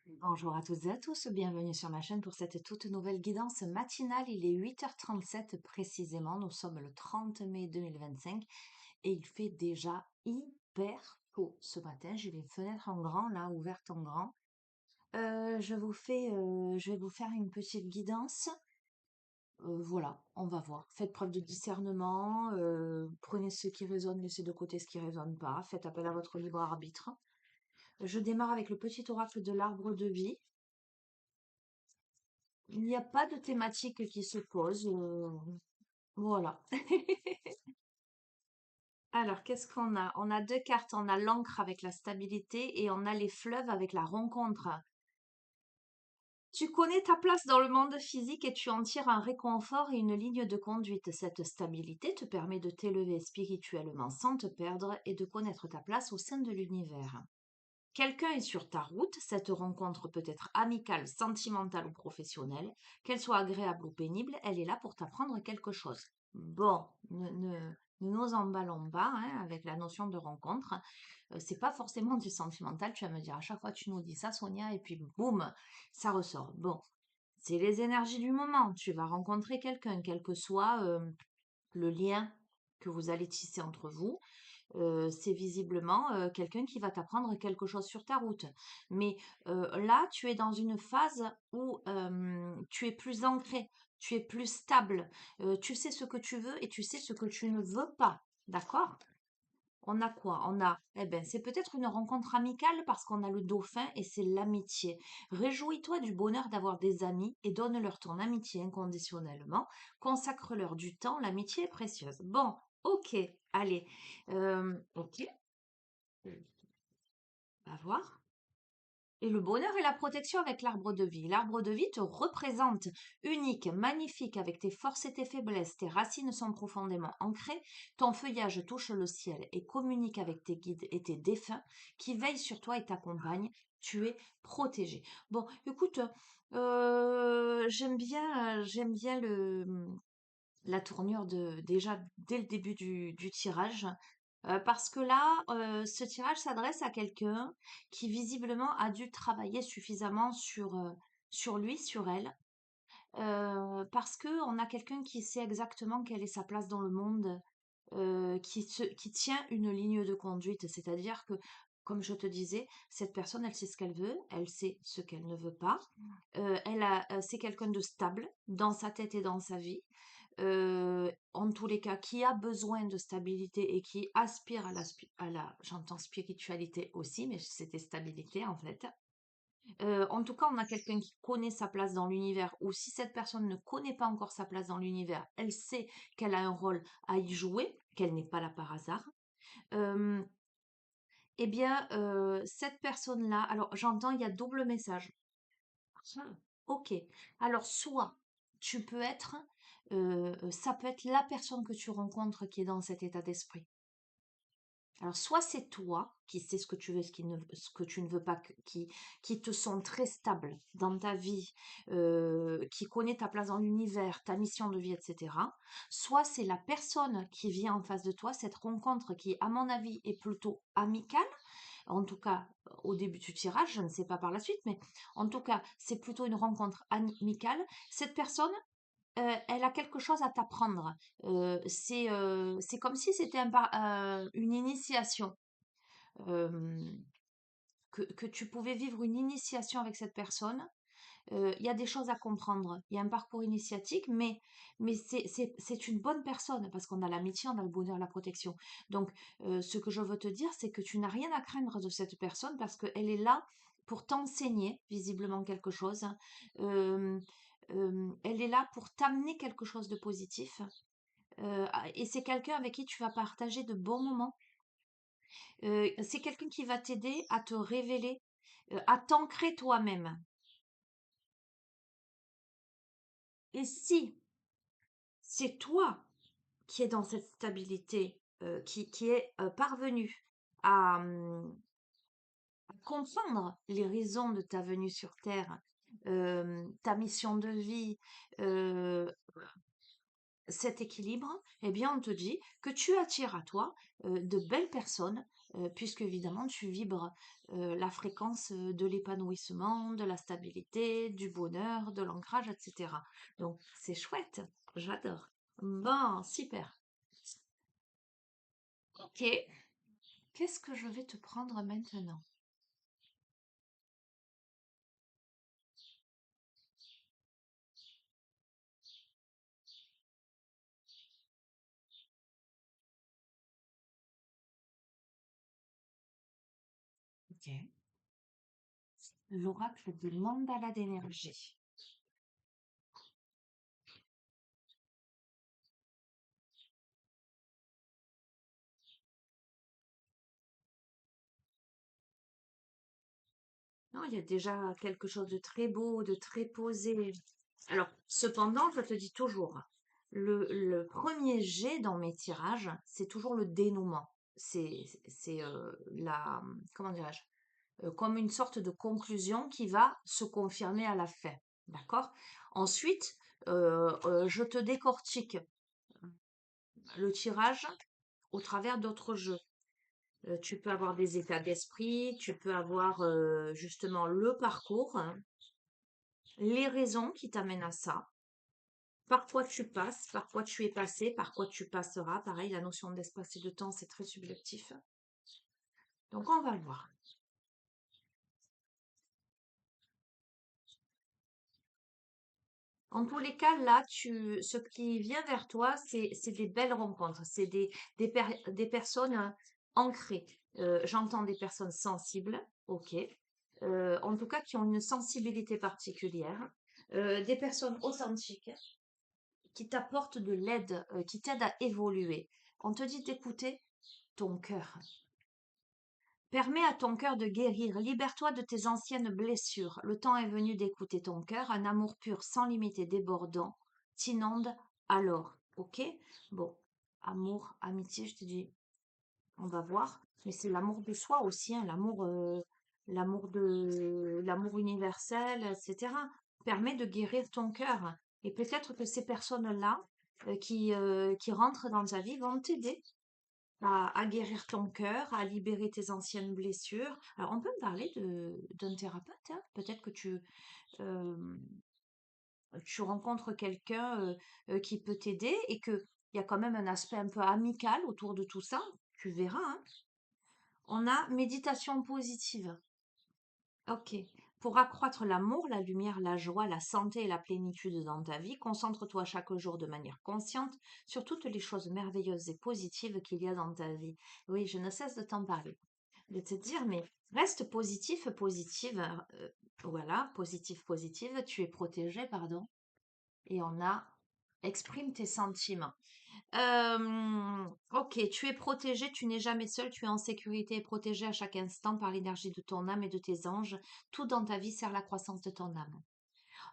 Bonjour à toutes et à tous, bienvenue sur ma chaîne pour cette toute nouvelle guidance matinale. Il est 8h37 précisément, nous sommes le 30 mai 2025 et il fait déjà hyper tôt ce matin. J'ai les fenêtres en grand là, ouvertes en grand. Je vais vous faire une petite guidance. Voilà, on va voir. Faites preuve de discernement, prenez ce qui résonne, laissez de côté ce qui résonne pas, faites appel à votre libre arbitre. Je démarre avec le petit oracle de l'arbre de vie. Il n'y a pas de thématique qui se pose. Voilà. Alors, qu'est-ce qu'on a? On a deux cartes. On a l'encre avec la stabilité et on a les fleuves avec la rencontre. Tu connais ta place dans le monde physique et tu en tires un réconfort et une ligne de conduite. Cette stabilité te permet de t'élever spirituellement sans te perdre et de connaître ta place au sein de l'univers. Quelqu'un est sur ta route, cette rencontre peut être amicale, sentimentale ou professionnelle, qu'elle soit agréable ou pénible, elle est là pour t'apprendre quelque chose. Bon, ne nous emballons pas hein, avec la notion de rencontre. C'est pas forcément du sentimental, tu vas me dire à chaque fois tu nous dis ça Sonia et puis boum, ça ressort. Bon, c'est les énergies du moment. Tu vas rencontrer quelqu'un, quel que soit le lien que vous allez tisser entre vous. C'est visiblement quelqu'un qui va t'apprendre quelque chose sur ta route. Mais là, tu es dans une phase où tu es plus ancré, tu es plus stable, tu sais ce que tu veux et tu sais ce que tu ne veux pas. D'accord? On a quoi? On a, eh ben, c'est peut-être une rencontre amicale parce qu'on a le dauphin et c'est l'amitié. Réjouis-toi du bonheur d'avoir des amis et donne-leur ton amitié inconditionnellement. Consacre-leur du temps, l'amitié est précieuse. Bon, ok, allez, ok, on va voir. Et le bonheur et la protection avec l'arbre de vie. L'arbre de vie te représente unique, magnifique, avec tes forces et tes faiblesses. Tes racines sont profondément ancrées. Ton feuillage touche le ciel et communique avec tes guides et tes défunts qui veillent sur toi et t'accompagnent. Tu es protégé. Bon, écoute, j'aime bien la tournure déjà dès le début du tirage. Parce que là, ce tirage s'adresse à quelqu'un qui visiblement a dû travailler suffisamment sur lui, sur elle, parce que on a quelqu'un qui sait exactement quelle est sa place dans le monde, qui tient une ligne de conduite. C'est-à-dire que, comme je te disais, cette personne, elle sait ce qu'elle veut, elle sait ce qu'elle ne veut pas. C'est quelqu'un de stable dans sa tête et dans sa vie. En tous les cas, qui a besoin de stabilité et qui aspire j'entends spiritualité aussi, mais c'était stabilité en fait. En tout cas, on a quelqu'un qui connaît sa place dans l'univers, ou si cette personne ne connaît pas encore sa place dans l'univers, elle sait qu'elle a un rôle à y jouer, qu'elle n'est pas là par hasard. Euh, eh bien, cette personne-là, alors j'entends, il y a double message. Ah, ok. Alors, soit tu peux être, ça peut être la personne que tu rencontres qui est dans cet état d'esprit. Alors, soit c'est toi qui sais ce que tu veux, ce que tu ne veux pas, qui te sent très stable dans ta vie, qui connaît ta place dans l'univers, ta mission de vie, etc. Soit c'est la personne qui vient en face de toi, cette rencontre qui, à mon avis, est plutôt amicale. En tout cas, au début du tirage, je ne sais pas par la suite, mais en tout cas, c'est plutôt une rencontre amicale. Cette personne, elle a quelque chose à t'apprendre. C'est comme si c'était une initiation. euh, que tu pouvais vivre une initiation avec cette personne. Il y a des choses à comprendre. Il y a un parcours initiatique, mais c'est une bonne personne parce qu'on a l'amitié, on a le bonheur, la protection. Donc, ce que je veux te dire, c'est que tu n'as rien à craindre de cette personne parce qu'elle est là pour t'enseigner visiblement quelque chose. Euh, Elle est là pour t'amener quelque chose de positif. Et c'est quelqu'un avec qui tu vas partager de bons moments. C'est quelqu'un qui va t'aider à te révéler, à t'ancrer toi-même. Et si c'est toi qui es dans cette stabilité, qui est parvenu à comprendre les raisons de ta venue sur Terre, ta mission de vie, euh, cet équilibre, eh bien, on te dit que tu attires à toi de belles personnes puisque évidemment tu vibres la fréquence de l'épanouissement, de la stabilité, du bonheur, de l'ancrage, etc. Donc c'est chouette, j'adore. Bon, super. Ok, qu'est-ce que je vais te prendre maintenant? Ok. L'oracle du mandala d'énergie. Non, il y a déjà quelque chose de très beau, de très posé. Alors, cependant, je te dis toujours, le premier jet dans mes tirages, c'est toujours le dénouement. C'est comment dirais-je, comme une sorte de conclusion qui va se confirmer à la fin. D'accord? Ensuite, je te décortique le tirage au travers d'autres jeux. Tu peux avoir des états d'esprit, tu peux avoir justement le parcours, hein, les raisons qui t'amènent à ça. Par quoi tu passes, par quoi tu es passé, par quoi tu passeras. Pareil, la notion d'espace et de temps, c'est très subjectif. Donc, on va voir. En tous les cas, là, ce qui vient vers toi, c'est des belles rencontres, c'est des personnes ancrées. J'entends des personnes sensibles, ok. En tout cas, qui ont une sensibilité particulière. Des personnes authentiques qui t'apportent de l'aide, qui t'aident à évoluer. On te dit d'écouter ton cœur. Permets à ton cœur de guérir. Libère-toi de tes anciennes blessures. Le temps est venu d'écouter ton cœur. Un amour pur, sans limite et débordant t'inonde alors. Ok? Bon, amour, amitié, je te dis, on va voir. Mais c'est l'amour de soi aussi, hein, l'amour universel, etc. Permet de guérir ton cœur. Et peut-être que ces personnes-là qui rentrent dans ta vie vont t'aider à guérir ton cœur, à libérer tes anciennes blessures. Alors, on peut me parler d'un thérapeute, hein. Peut-être que euh, tu rencontres quelqu'un qui peut t'aider et qu'il y a quand même un aspect un peu amical autour de tout ça. Tu verras, hein. On a méditation positive. Ok. Pour accroître l'amour, la lumière, la joie, la santé et la plénitude dans ta vie, concentre-toi chaque jour de manière consciente sur toutes les choses merveilleuses et positives qu'il y a dans ta vie. Oui, je ne cesse de t'en parler, de te dire, mais reste positif, positive. Voilà, positif, positive. Tu es protégé, pardon. Et on a exprime tes sentiments. Ok, tu es protégé, tu n'es jamais seul, tu es en sécurité et protégé à chaque instant par l'énergie de ton âme et de tes anges. Tout dans ta vie sert la croissance de ton âme.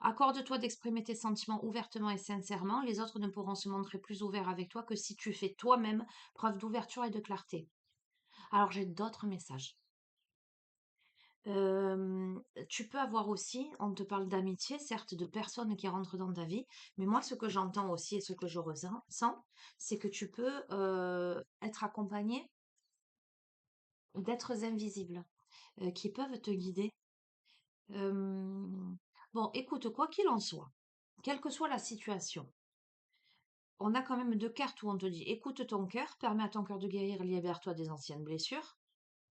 Accorde-toi d'exprimer tes sentiments ouvertement et sincèrement. Les autres ne pourront se montrer plus ouverts avec toi que si tu fais toi-même preuve d'ouverture et de clarté. Alors j'ai d'autres messages. Tu peux avoir aussi, on te parle d'amitié, certes, de personnes qui rentrent dans ta vie, mais moi, ce que j'entends aussi et ce que je ressens, c'est que tu peux être accompagné d'êtres invisibles qui peuvent te guider. Euh, bon, écoute, quoi qu'il en soit, quelle que soit la situation, on a quand même deux cartes où on te dit écoute ton cœur, permets à ton cœur de guérir, libère-toi des anciennes blessures,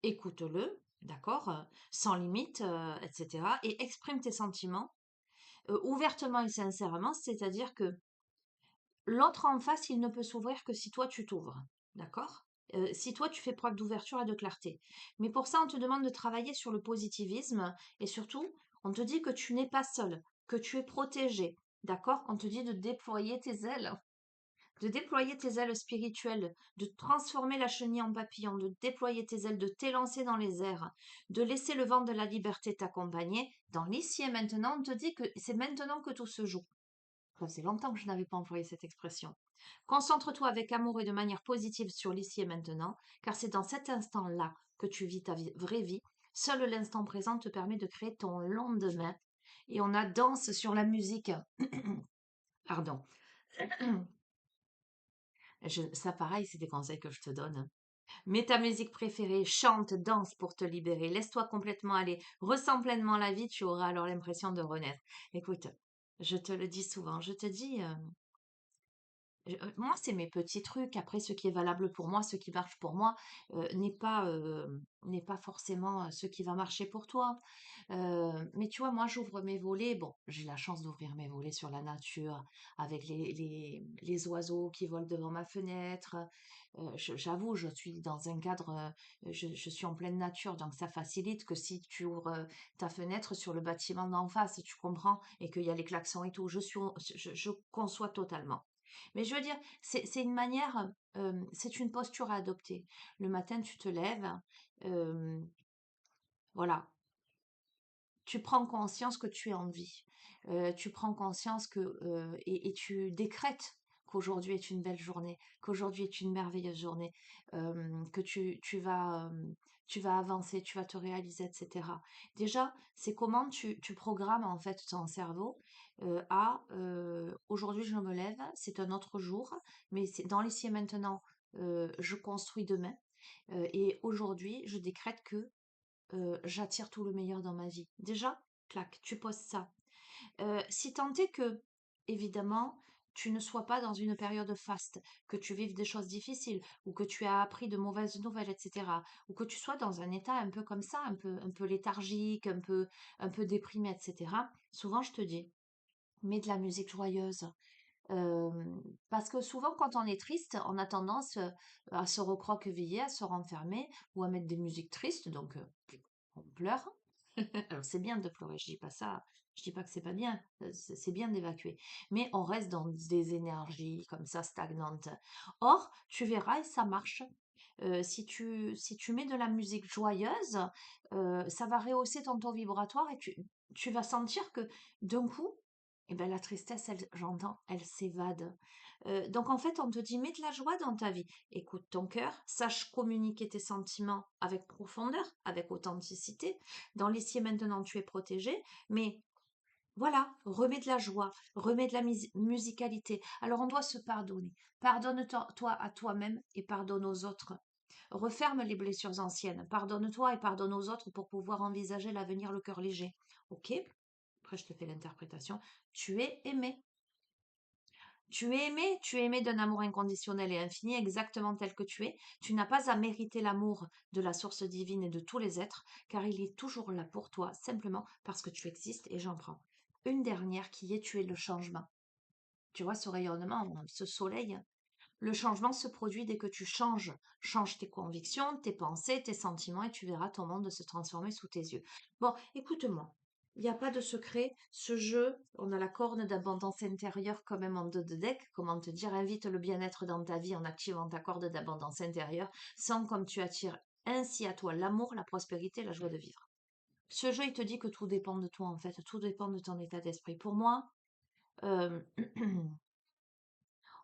écoute-le, d'accord, sans limite, etc. Et exprime tes sentiments ouvertement et sincèrement, c'est-à-dire que l'autre en face, il ne peut s'ouvrir que si toi tu t'ouvres, d'accord? Si toi tu fais preuve d'ouverture et de clarté. Mais pour ça, on te demande de travailler sur le positivisme et surtout, on te dit que tu n'es pas seul, que tu es protégé, d'accord? On te dit de déployer tes ailes spirituelles, de transformer la chenille en papillon, de déployer tes ailes, de t'élancer dans les airs, de laisser le vent de la liberté t'accompagner. Dans l'ici et maintenant, on te dit que c'est maintenant que tout se joue. Ça faisait longtemps que je n'avais pas employé cette expression. Concentre-toi avec amour et de manière positive sur l'ici et maintenant, car c'est dans cet instant-là que tu vis ta vraie vie. Seul l'instant présent te permet de créer ton lendemain. Et on a danse sur la musique. Pardon. Ça, pareil, c'est des conseils que je te donne. Mets ta musique préférée, chante, danse pour te libérer, laisse-toi complètement aller, ressens pleinement la vie, tu auras alors l'impression de renaître. Écoute, je te le dis souvent, je te dis, moi, c'est mes petits trucs. Après, ce qui est valable pour moi, ce qui marche pour moi, n'est pas forcément ce qui va marcher pour toi. Mais tu vois, moi, j'ouvre mes volets. Bon, j'ai la chance d'ouvrir mes volets sur la nature, avec les oiseaux qui volent devant ma fenêtre. J'avoue, je suis dans un cadre, je suis en pleine nature, donc ça facilite que si tu ouvres ta fenêtre sur le bâtiment d'en face, tu comprends, et qu'il y a les klaxons et tout, je conçois totalement. Mais je veux dire, c'est une manière, c'est une posture à adopter. Le matin, tu te lèves, euh, voilà, tu prends conscience que tu es en vie. Tu prends conscience et tu décrètes qu'aujourd'hui est une belle journée, qu'aujourd'hui est une merveilleuse journée, que tu vas avancer, tu vas te réaliser, etc. Déjà, c'est comment tu programmes en fait ton cerveau aujourd'hui je me lève, c'est un autre jour, mais c'est dans l'ici et maintenant, je construis demain. Et aujourd'hui, je décrète que j'attire tout le meilleur dans ma vie. Déjà, clac, tu poses ça. Si tant est que, évidemment, tu ne sois pas dans une période faste, que tu vives des choses difficiles, ou que tu as appris de mauvaises nouvelles, etc., ou que tu sois dans un état un peu comme ça, un peu léthargique, un peu déprimé, etc., souvent je te dis, mets de la musique joyeuse. Euh, Parce que souvent, quand on est triste, on a tendance à se recroqueviller, à se renfermer, ou à mettre des musiques tristes, donc on pleure. Alors c'est bien de pleurer, je dis pas ça, je dis pas que c'est pas bien, c'est bien d'évacuer, mais on reste dans des énergies comme ça stagnantes. Or, tu verras et ça marche. Si tu mets de la musique joyeuse, ça va rehausser ton taux vibratoire et tu vas sentir que d'un coup, eh ben, la tristesse, j'entends, elle s'évade. Donc en fait, on te dit, mets de la joie dans ta vie. Écoute ton cœur, sache communiquer tes sentiments avec profondeur, avec authenticité. Dans l'ici et maintenant, tu es protégé, mais voilà, remets de la joie, remets de la musicalité. Alors on doit se pardonner. Pardonne-toi à toi-même et pardonne aux autres. Referme les blessures anciennes. Pardonne-toi et pardonne aux autres pour pouvoir envisager l'avenir le cœur léger. Ok? Après, je te fais l'interprétation. Tu es aimé. Tu es aimé d'un amour inconditionnel et infini, exactement tel que tu es. Tu n'as pas à mériter l'amour de la source divine et de tous les êtres, car il est toujours là pour toi, simplement parce que tu existes et j'en prends. Une dernière qui est tu es le changement. Tu vois ce rayonnement, ce soleil. Le changement se produit dès que tu changes. Change tes convictions, tes pensées, tes sentiments et tu verras ton monde se transformer sous tes yeux. Bon, écoute-moi. Il n'y a pas de secret. Ce jeu, on a la corne d'abondance intérieure quand même en deux de deck. Comment te dire, invite le bien-être dans ta vie en activant ta corde d'abondance intérieure. Sens comme tu attires ainsi à toi l'amour, la prospérité, la joie de vivre. Ce jeu, il te dit que tout dépend de toi en fait. Tout dépend de ton état d'esprit. Pour moi, euh,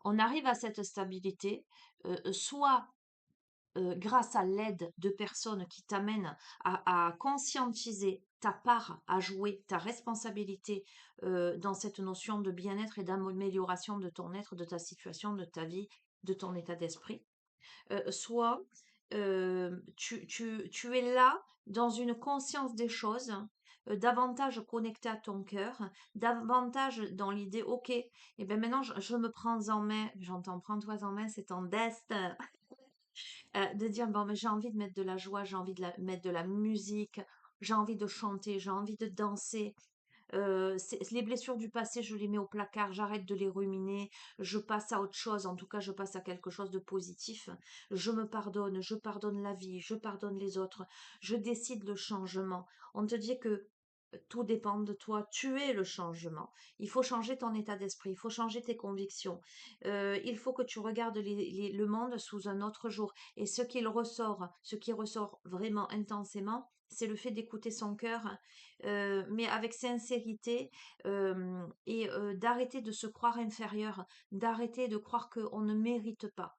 on arrive à cette stabilité soit grâce à l'aide de personnes qui t'amènent à conscientiser ta part à jouer, ta responsabilité dans cette notion de bien-être et d'amélioration de ton être, de ta situation, de ta vie, de ton état d'esprit. Soit tu es là dans une conscience des choses, davantage connecté à ton cœur, davantage dans l'idée, ok, et bien maintenant je me prends en main, j'entends prends-toi en main, c'est ton destin, de dire, bon, mais j'ai envie de mettre de la joie, j'ai envie de mettre de la musique, j'ai envie de chanter, j'ai envie de danser. Les blessures du passé, je les mets au placard, j'arrête de les ruminer, je passe à autre chose, en tout cas, je passe à quelque chose de positif. Je pardonne la vie, je pardonne les autres, je décide le changement. On te dit que tout dépend de toi, tu es le changement. Il faut changer ton état d'esprit, il faut changer tes convictions. Il faut que tu regardes le monde sous un autre jour. Et ce qui ressort vraiment intensément, c'est le fait d'écouter son cœur, mais avec sincérité, et d'arrêter de se croire inférieur, d'arrêter de croire qu'on ne mérite pas,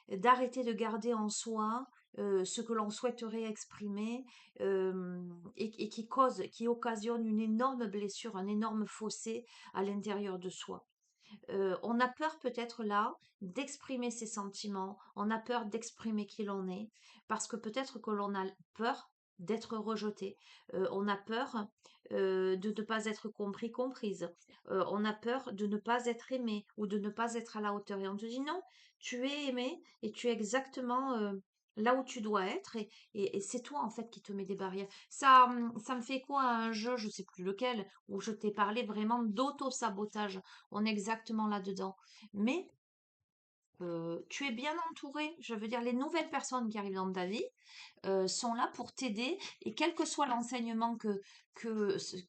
d'arrêter de garder en soi ce que l'on souhaiterait exprimer, et qui occasionne une énorme blessure, un énorme fossé à l'intérieur de soi. On a peur peut-être là d'exprimer ses sentiments, on a peur d'exprimer qui l'on est, parce que peut-être que l'on a peur d'être rejeté, on a peur de ne pas être compris, comprise, on a peur de ne pas être aimé ou de ne pas être à la hauteur. Et on te dit non, tu es aimé et tu es exactement là où tu dois être et c'est toi en fait qui te mets des barrières. Ça me fait écho à un jeu, je sais plus lequel, où je t'ai parlé vraiment d'auto-sabotage. On est exactement là-dedans. Mais tu es bien entouré. Je veux dire, les nouvelles personnes qui arrivent dans ta vie sont là pour t'aider. Et quel que soit l'enseignement que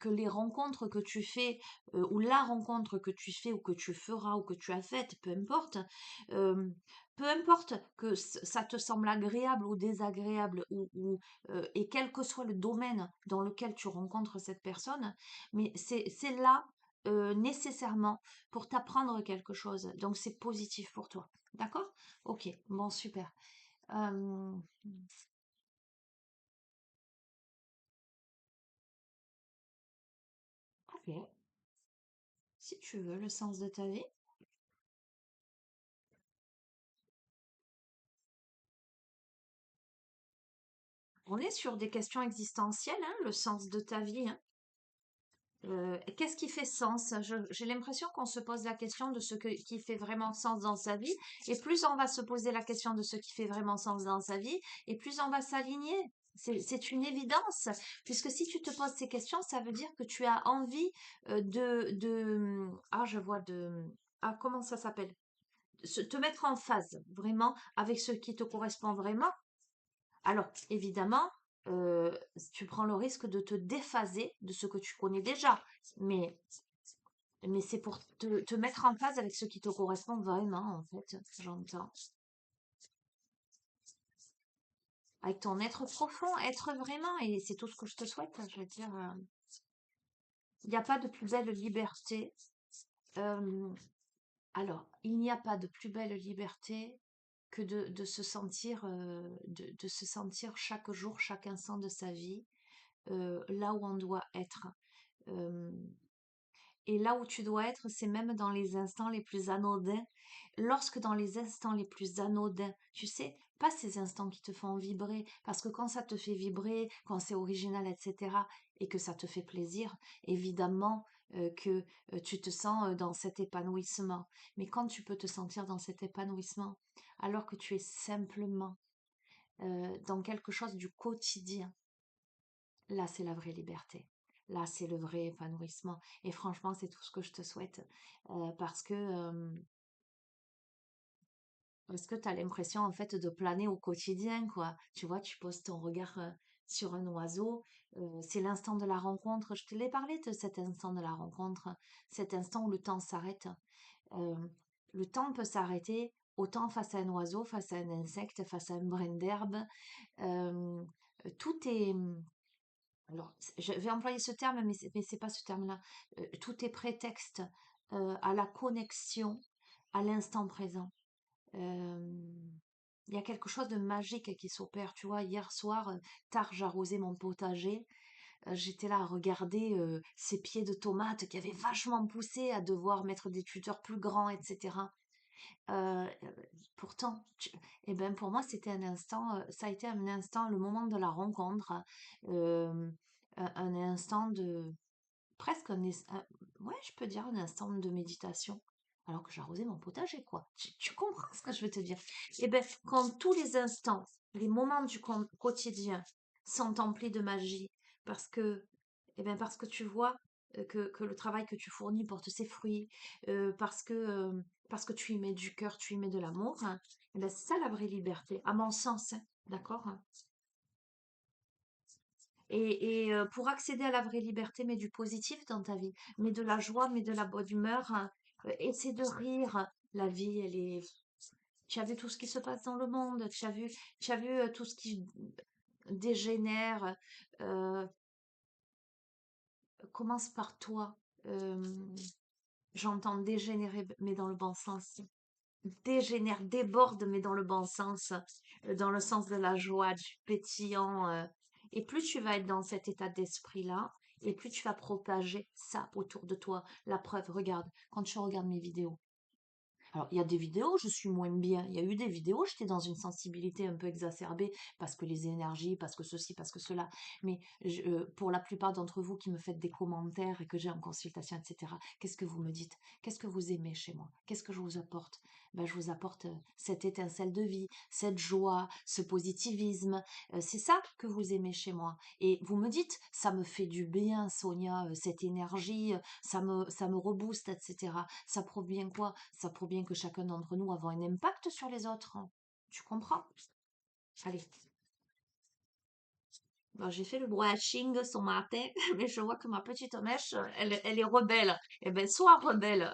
les rencontres que tu fais, ou la rencontre que tu fais, ou que tu feras, ou que tu as faite, euh, peu importe que ça te semble agréable ou désagréable, et quel que soit le domaine dans lequel tu rencontres cette personne, mais c'est là nécessairement pour t'apprendre quelque chose. Donc c'est positif pour toi. D'accord? Ok, bon, super. Euh, ok, si tu veux, le sens de ta vie. On est sur des questions existentielles, hein, le sens de ta vie, hein. Qu'est-ce qui fait sens? J'ai l'impression qu'on se pose la question de qui fait vraiment sens dans sa vie, et plus on va se poser la question de ce qui fait vraiment sens dans sa vie, et plus on va s'aligner. C'est une évidence, puisque si tu te poses ces questions, ça veut dire que tu as envie ah, je vois ah, comment ça s'appelle? Te mettre en phase vraiment avec ce qui te correspond vraiment. Alors, évidemment, tu prends le risque de te déphaser de ce que tu connais déjà, mais, mais c'est pour te mettre en phase avec ce qui te correspond vraiment, en fait, j'entends. Avec ton être profond, être vraiment, et c'est tout ce que je te souhaite, je veux dire, il n'y a pas de plus belle liberté. euh, alors, il n'y a pas de plus belle liberté que de se sentir, de se sentir chaque jour, chaque instant de sa vie, là où on doit être. Euh, et là où tu dois être, c'est même dans les instants les plus anodins. Lorsque dans les instants les plus anodins, tu sais, pas ces instants qui te font vibrer, parce que quand ça te fait vibrer, quand c'est original, etc., et que ça te fait plaisir, évidemment que tu te sens dans cet épanouissement. Mais quand tu peux te sentir dans cet épanouissement, alors que tu es simplement dans quelque chose du quotidien, là, c'est la vraie liberté. Là, c'est le vrai épanouissement. Et franchement, c'est tout ce que je te souhaite. Parce que tu as l'impression, en fait, de planer au quotidien, quoi. Tu vois, tu poses ton regard sur un oiseau. C'est l'instant de la rencontre. Je te l'ai parlé de cet instant de la rencontre. Cet instant où le temps s'arrête. Euh, le temps peut s'arrêter autant face à un oiseau, face à un insecte, face à un brin d'herbe. Euh, tout est, alors, je vais employer ce terme, mais c'est pas ce terme-là. Tout est prétexte à la connexion à l'instant présent. Euh, Il y a quelque chose de magique qui s'opère. Tu vois, hier soir, tard, j'arrosais mon potager. J'étais là à regarder ces pieds de tomates qui avaient vachement poussé, à devoir mettre des tuteurs plus grands, etc. Euh, euh, pourtant, eh ben pour moi, c'était un instant, ça a été un instant, le moment de la rencontre, euh, un instant de, presque ouais, je peux dire un instant de méditation, alors que j'arrosais mon potager, quoi. Tu comprends ce que je veux te dire? Eh ben, quand tous les instants, les moments du quotidien sont emplis de magie, parce que, parce que tu vois que le travail que tu fournis porte ses fruits, parce que tu y mets du cœur, tu y mets de l'amour, hein, eh ben, c'est ça la vraie liberté, à mon sens, hein, d'accord? Et pour accéder à la vraie liberté, mets du positif dans ta vie, mets de la joie, mets de la bonne humeur, hein, essaie de rire. La vie, elle est. Tu as vu tout ce qui se passe dans le monde, tu as vu tout ce qui dégénère. euh, Commence par toi. Euh, J'entends dégénérer, mais dans le bon sens. Dégénère, déborde, mais dans le bon sens, dans le sens de la joie, du pétillant. Et plus tu vas être dans cet état d'esprit-là, et plus tu vas propager ça autour de toi. La preuve, regarde, quand tu regardes mes vidéos. Alors, il y a des vidéos, je suis moins bien. Il y a eu des vidéos, j'étais dans une sensibilité un peu exacerbée parce que les énergies, parce que ceci, parce que cela. Mais pour la plupart d'entre vous qui me faites des commentaires et que j'ai en consultation, etc., qu'est-ce que vous me dites? Qu'est-ce que vous aimez chez moi? Qu'est-ce que je vous apporte? Ben, je vous apporte cette étincelle de vie, cette joie, ce positivisme. C'est ça que vous aimez chez moi. Et vous me dites, ça me fait du bien, Sonia, cette énergie, ça me rebooste, etc. Ça prouve bien quoi? Ça prouve bien que chacun d'entre nous avons un impact sur les autres. Tu comprends? Allez. Bon, j'ai fait le brushing ce matin, mais je vois que ma petite mèche, elle est rebelle. Eh ben, sois rebelle.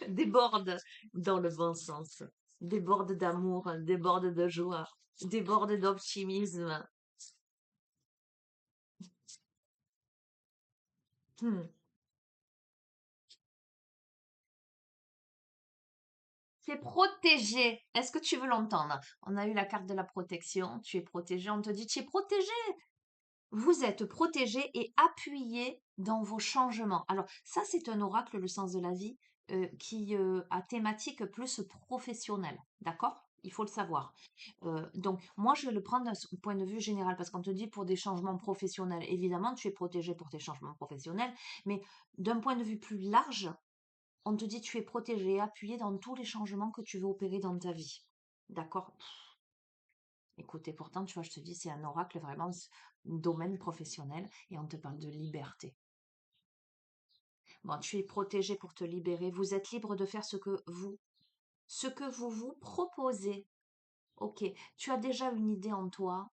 Déborde dans le bon sens. Déborde d'amour, déborde de joie, déborde d'optimisme. Hmm. Tu es protégé. Est-ce que tu veux l'entendre? On a eu la carte de la protection. Tu es protégé. On te dit, tu es protégé. Vous êtes protégé et appuyé dans vos changements. Alors, ça, c'est un oracle, le sens de la vie, qui a thématique plus professionnelle. D'accord? Il faut le savoir. Donc, moi, je vais le prendre d'un point de vue général parce qu'on te dit pour des changements professionnels. Évidemment, tu es protégé pour tes changements professionnels, mais d'un point de vue plus large, on te dit tu es protégé et appuyé dans tous les changements que tu veux opérer dans ta vie. D'accord? Écoute, et pourtant, tu vois, je te dis, c'est un oracle vraiment domaine professionnel et on te parle de liberté. Bon, tu es protégé pour te libérer. Vous êtes libre de faire ce que vous vous proposez. Ok, tu as déjà une idée en toi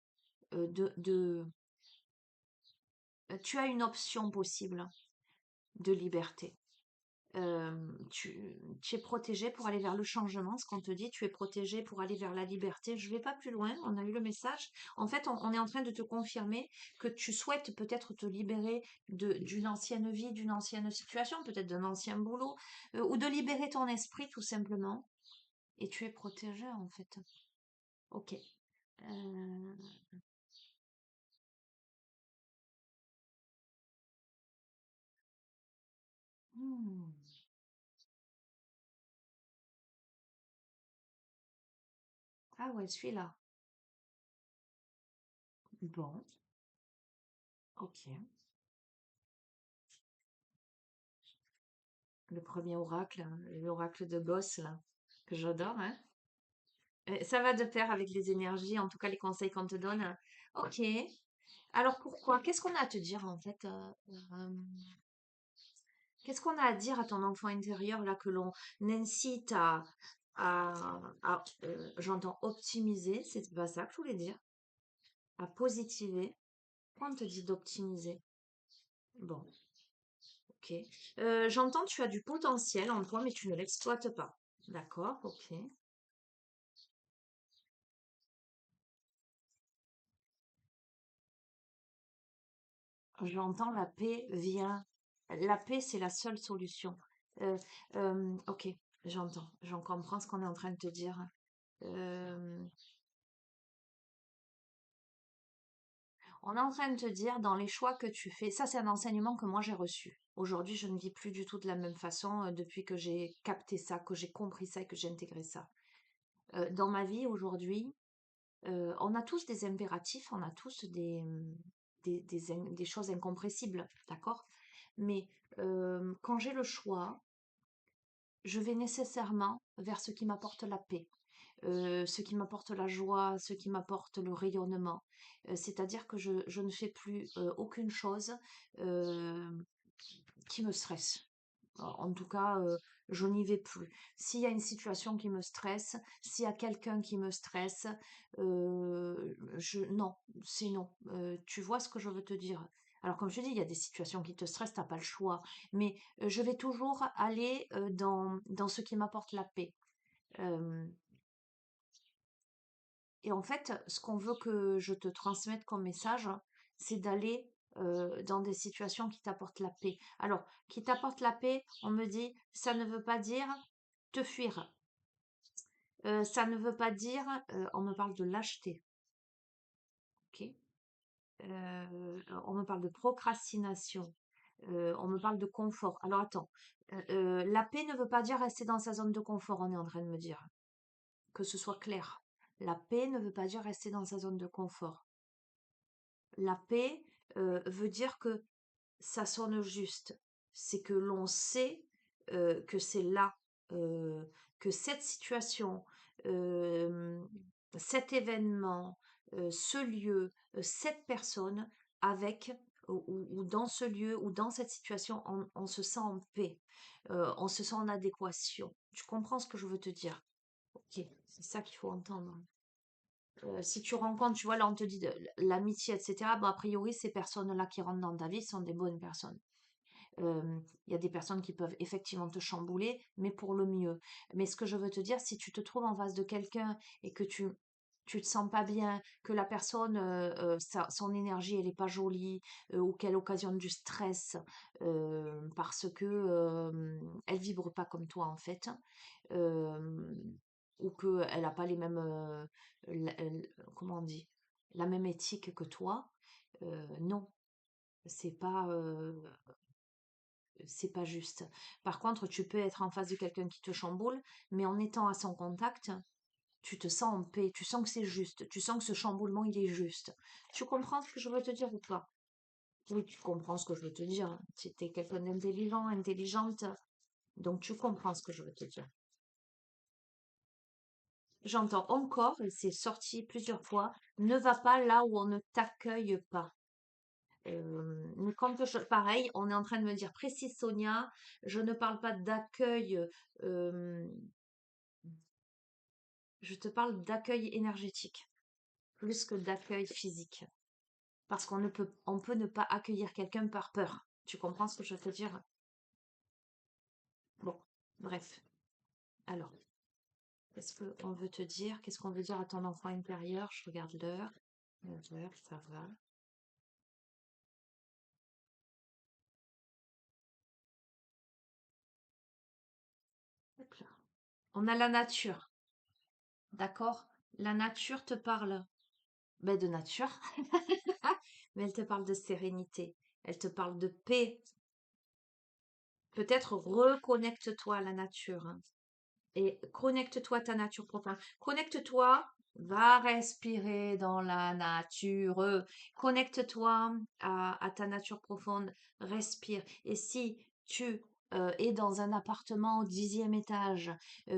tu as une option possible de liberté. Tu es protégé pour aller vers le changement, ce qu'on te dit, tu es protégé pour aller vers la liberté. Je vais pas plus loin, on a eu le message. En fait, on est en train de te confirmer que tu souhaites peut-être te libérer d'une ancienne vie, d'une ancienne situation, peut-être d'un ancien boulot, ou de libérer ton esprit tout simplement. Et tu es protégé en fait. Ok. Euh, hmm. Ah ouais, celui-là. Bon, ok. Le premier oracle, hein, l'oracle de Gosse, là, que j'adore, hein. Ça va de pair avec les énergies, en tout cas les conseils qu'on te donne. Ok. Alors pourquoi? Qu'est-ce qu'on a à te dire en fait? Qu'est-ce qu'on a à dire à ton enfant intérieur là que l'on incite j'entends optimiser, c'est pas ça que je voulais dire, à positiver. Pourquoi on te dit d'optimiser? Bon, ok. J'entends tu as du potentiel en toi, mais tu ne l'exploites pas. D'accord, ok. J'entends la paix vient. La paix, c'est la seule solution. Euh, ok, j'en comprends ce qu'on est en train de te dire. Euh, on est en train de te dire dans les choix que tu fais, ça c'est un enseignement que moi j'ai reçu. Aujourd'hui, je ne vis plus du tout de la même façon depuis que j'ai capté ça, que j'ai compris ça et que j'ai intégré ça. Dans ma vie aujourd'hui, on a tous des impératifs, on a tous des choses incompressibles, d'accord? Mais quand j'ai le choix, je vais nécessairement vers ce qui m'apporte la paix, ce qui m'apporte la joie, ce qui m'apporte le rayonnement. C'est-à-dire que je ne fais plus aucune chose euh, qui me stresse. En tout cas, je n'y vais plus. S'il y a une situation qui me stresse, s'il y a quelqu'un qui me stresse, non, c'est non. Tu vois ce que je veux te dire? Alors, comme je te dis, il y a des situations qui te stressent, t'as pas le choix. Mais je vais toujours aller dans ce qui m'apporte la paix. Euh, et en fait, ce qu'on veut que je te transmette comme message, c'est d'aller dans des situations qui t'apportent la paix. Alors, qui t'apportent la paix, on me dit, ça ne veut pas dire te fuir. Ça ne veut pas dire, on me parle de lâcheté, ok? On me parle de procrastination. On me parle de confort. Alors attends, la paix ne veut pas dire rester dans sa zone de confort, on est en train de me dire. Que ce soit clair. La paix ne veut pas dire rester dans sa zone de confort. La paix veut dire que ça sonne juste. C'est que l'on sait que c'est là, euh, que cette situation, euh, cet événement, ce lieu, cette personne, avec ou dans ce lieu ou dans cette situation, on se sent en paix, on se sent en adéquation. Tu comprends ce que je veux te dire? Ok, c'est ça qu'il faut entendre. Si tu rencontres, tu vois, là on te dit l'amitié, etc. Bon, a priori, ces personnes-là qui rentrent dans ta vie sont des bonnes personnes. Il y a des personnes qui peuvent effectivement te chambouler, mais pour le mieux. Mais ce que je veux te dire, si tu te trouves en face de quelqu'un et que tu te sens pas bien, que la personne, son énergie, elle est pas jolie, ou qu'elle occasionne du stress, parce que elle vibre pas comme toi en fait, euh, ou qu'elle n'a pas les mêmes, comment on dit, la même éthique que toi, non, c'est pas, euh, c'est pas juste. Par contre, tu peux être en face de quelqu'un qui te chamboule, mais en étant à son contact, tu te sens en paix, tu sens que c'est juste, tu sens que ce chamboulement, il est juste. Tu comprends ce que je veux te dire ou pas? Oui, tu comprends ce que je veux te dire. Tu es quelqu'un d'intelligent, intelligente, donc tu comprends ce que je veux te dire. J'entends encore, et c'est sorti plusieurs fois, ne va pas là où on ne t'accueille pas. Mais quand pareil, on est en train de me dire, précise Sonia, je ne parle pas d'accueil, euh, je te parle d'accueil énergétique, plus que d'accueil physique. Parce on peut ne pas accueillir quelqu'un par peur. Tu comprends ce que je veux te dire? Bon, bref. Alors, qu'est-ce qu'on veut te dire? Qu'est-ce qu'on veut dire à ton enfant intérieur? Je regarde l'heure. 9 heures, ça va. Hop là. On a la nature, d'accord? La nature te parle ben, de nature, mais elle te parle de sérénité, elle te parle de paix. Peut-être reconnecte-toi à la nature, hein, et connecte-toi à ta nature profonde. Connecte-toi, va respirer dans la nature. Connecte-toi à ta nature profonde, respire. Et si tu es dans un appartement au 10e étage,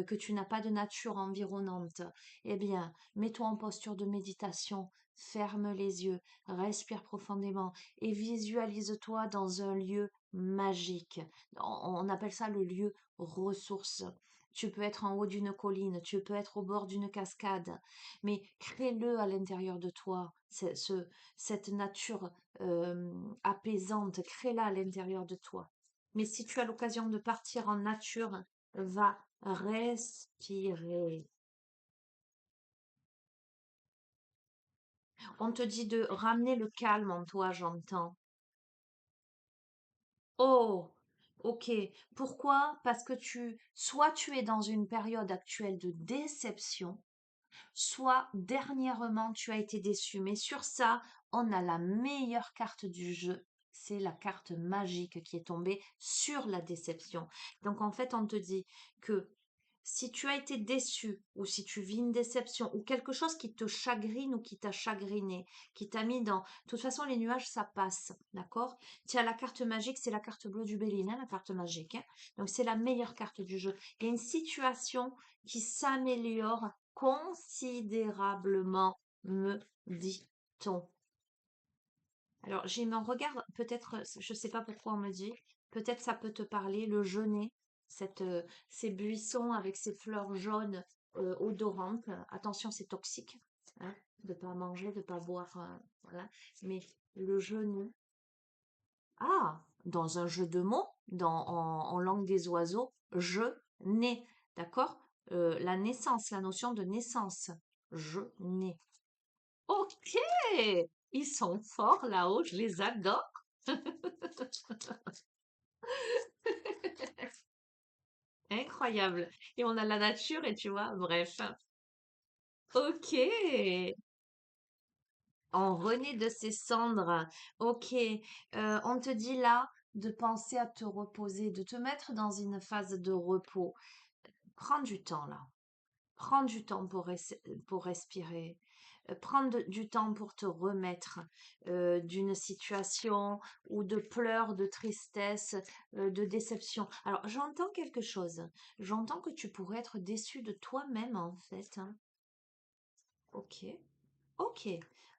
que tu n'as pas de nature environnante, eh bien, mets-toi en posture de méditation. Ferme les yeux, respire profondément et visualise-toi dans un lieu magique. On appelle ça le lieu ressource. Tu peux être en haut d'une colline, tu peux être au bord d'une cascade, mais crée-le à l'intérieur de toi, cette nature apaisante, crée-la à l'intérieur de toi. Mais si tu as l'occasion de partir en nature, va respirer. On te dit de ramener le calme en toi, j'entends. Oh, ok. Pourquoi? Parce que soit tu es dans une période actuelle de déception, soit dernièrement tu as été déçu. Mais sur ça, on a la meilleure carte du jeu. C'est la carte magique qui est tombée sur la déception. Donc en fait, on te dit que si tu as été déçu ou si tu vis une déception ou quelque chose qui te chagrine ou qui t'a chagriné, qui t'a mis dans... De toute façon, les nuages, ça passe, d'accord? Tiens, la carte magique, c'est la carte bleue du Béline, hein, la carte magique, hein. Donc c'est la meilleure carte du jeu. Il y a une situation qui s'améliore considérablement, me dit-on. Alors, j'ai mon regard, peut-être, je ne sais pas pourquoi on me dit, peut-être ça peut te parler, le genêt, ces buissons avec ces fleurs jaunes odorantes. Attention, c'est toxique, hein, de ne pas manger, de ne pas boire, voilà. Mais le genêt, ah, dans un jeu de mots, en langue des oiseaux, je nais, d'accord? La naissance, la notion de naissance, je nais. Ok, ils sont forts là-haut, je les adore. Incroyable. Et on a la nature et tu vois, bref. Ok, on renaît de ses cendres. Ok, on te dit là, de penser à te reposer, de te mettre dans une phase de repos. Prends du temps là. Prends du temps pour respirer. Prends du temps pour te remettre d'une situation ou de pleurs, de tristesse, de déception. Alors, j'entends quelque chose. J'entends que tu pourrais être déçu de toi-même, en fait, hein. Ok, ok.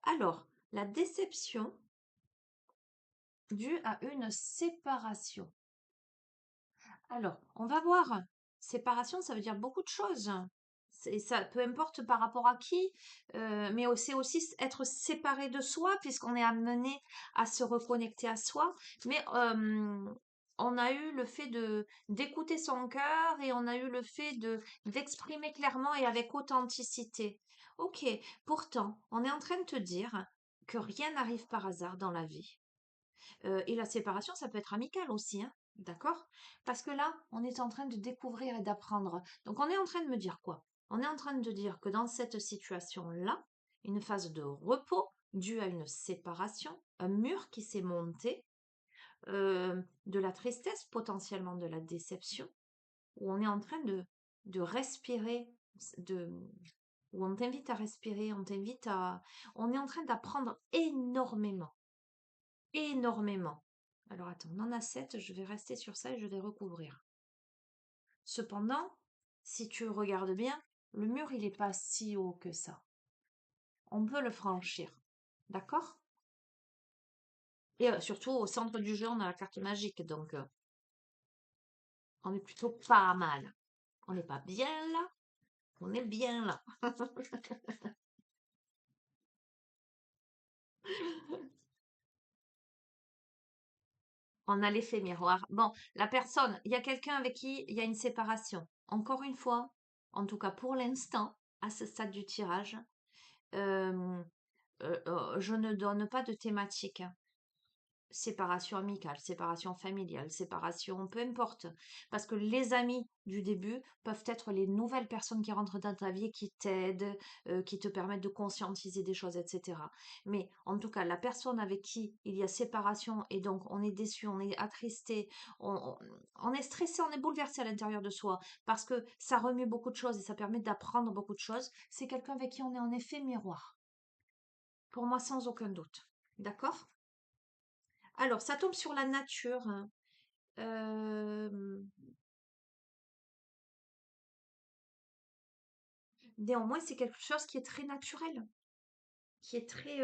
Alors, la déception due à une séparation. Alors, on va voir. Séparation, ça veut dire beaucoup de choses. C'est ça, peu importe par rapport à qui, mais c'est aussi être séparé de soi, puisqu'on est amené à se reconnecter à soi. Mais on a eu le fait de d'écouter son cœur et on a eu le fait de d'exprimer clairement et avec authenticité. Ok, pourtant, on est en train de te dire que rien n'arrive par hasard dans la vie. Et la séparation, ça peut être amical aussi, hein, d'accord? Parce que là, on est en train de découvrir et d'apprendre. Donc, on est en train de me dire quoi? On est en train de dire que dans cette situation-là, une phase de repos due à une séparation, un mur qui s'est monté, de la tristesse, potentiellement de la déception, où on est en train de respirer, de, où on t'invite à respirer, on est en train d'apprendre énormément. Énormément. Alors attends, on en a 7, je vais rester sur ça et je vais recouvrir. Cependant, si tu regardes bien, le mur, il n'est pas si haut que ça. On peut le franchir. D'accord? Et surtout, au centre du jeu, on a la carte magique, donc on est plutôt pas mal. On n'est pas bien là, on est bien là. On a l'effet miroir. Bon, la personne, il y a quelqu'un avec qui il y a une séparation. Encore une fois, en tout cas pour l'instant, à ce stade du tirage, euh, je ne donne pas de thématique, hein. Séparation amicale, séparation familiale, séparation, peu importe. Parce que les amis du début peuvent être les nouvelles personnes qui rentrent dans ta vie, qui t'aident, qui te permettent de conscientiser des choses, etc. Mais en tout cas, la personne avec qui il y a séparation et donc on est déçu, on est attristé, on est stressé, on est bouleversé à l'intérieur de soi parce que ça remue beaucoup de choses et ça permet d'apprendre beaucoup de choses, c'est quelqu'un avec qui on est en effet miroir. Pour moi, sans aucun doute. D'accord? Alors, ça tombe sur la nature, hein. Euh, Néanmoins, c'est quelque chose qui est très naturel, qui est très...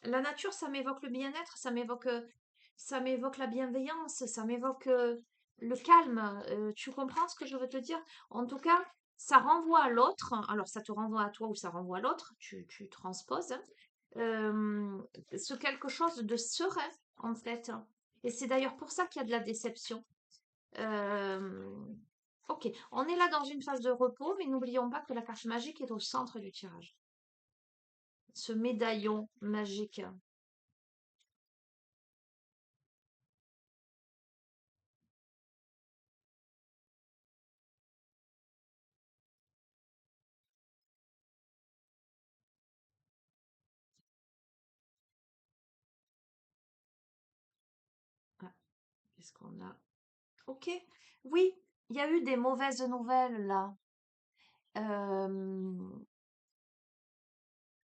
La nature, ça m'évoque le bien-être, ça m'évoque la bienveillance, ça m'évoque le calme. Tu comprends ce que je veux te dire? En tout cas, ça renvoie à l'autre. Alors, ça te renvoie à toi ou ça renvoie à l'autre. Tu transposes, hein. Ce quelque chose de serein, en fait. Et c'est d'ailleurs pour ça qu'il y a de la déception. Euh, ok, on est là dans une phase de repos, mais n'oublions pas que la carte magique est au centre du tirage. Ce médaillon magique. Ah, qu'est-ce qu'on a? Ok, oui, il y a eu des mauvaises nouvelles là. Euh,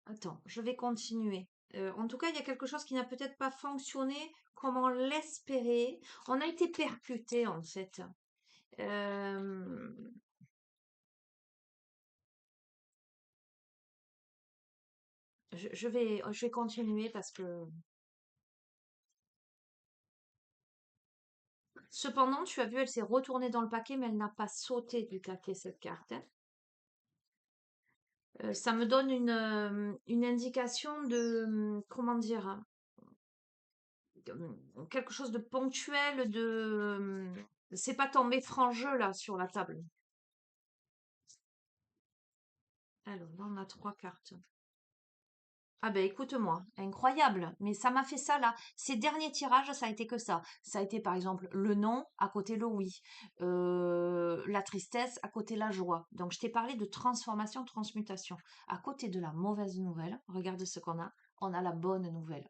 Attends, je vais continuer. En tout cas, il y a quelque chose qui n'a peut-être pas fonctionné comme on l'espérait. On a été percuté en fait. Euh, je vais continuer parce que cependant, tu as vu, elle s'est retournée dans le paquet, mais elle n'a pas sauté du paquet, cette carte, hein. Ça me donne une indication de, comment dire, hein, quelque chose de ponctuel, c'est pas tombé franc jeu, là, sur la table. Alors, là, on a 3 cartes. Ah ben écoute-moi, incroyable, mais ça m'a fait ça là. Ces derniers tirages, ça a été que ça. Ça a été par exemple le non à côté le oui, la tristesse à côté la joie. Donc je t'ai parlé de transformation, transmutation. À côté de la mauvaise nouvelle, regarde ce qu'on a. On a la bonne nouvelle.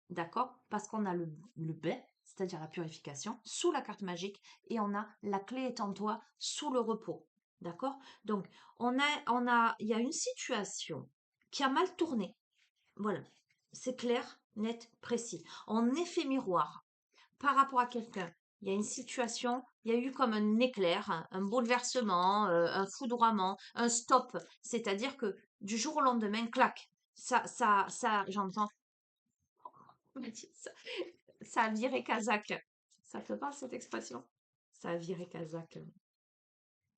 d'accord? Parce qu'on a le bain, c'est-à-dire la purification, sous la carte magique, et on a la clé est en toi sous le repos, d'accord? Donc, il y a une situation qui a mal tourné. Voilà, c'est clair, net, précis. En effet miroir, par rapport à quelqu'un, il y a une situation, il y a eu comme un éclair, un bouleversement, un foudroiement, un stop. C'est-à-dire que du jour au lendemain, clac, j'entends, ça, ça a viré Kazakh. Ça te parle cette expression? Ça a viré Kazakh.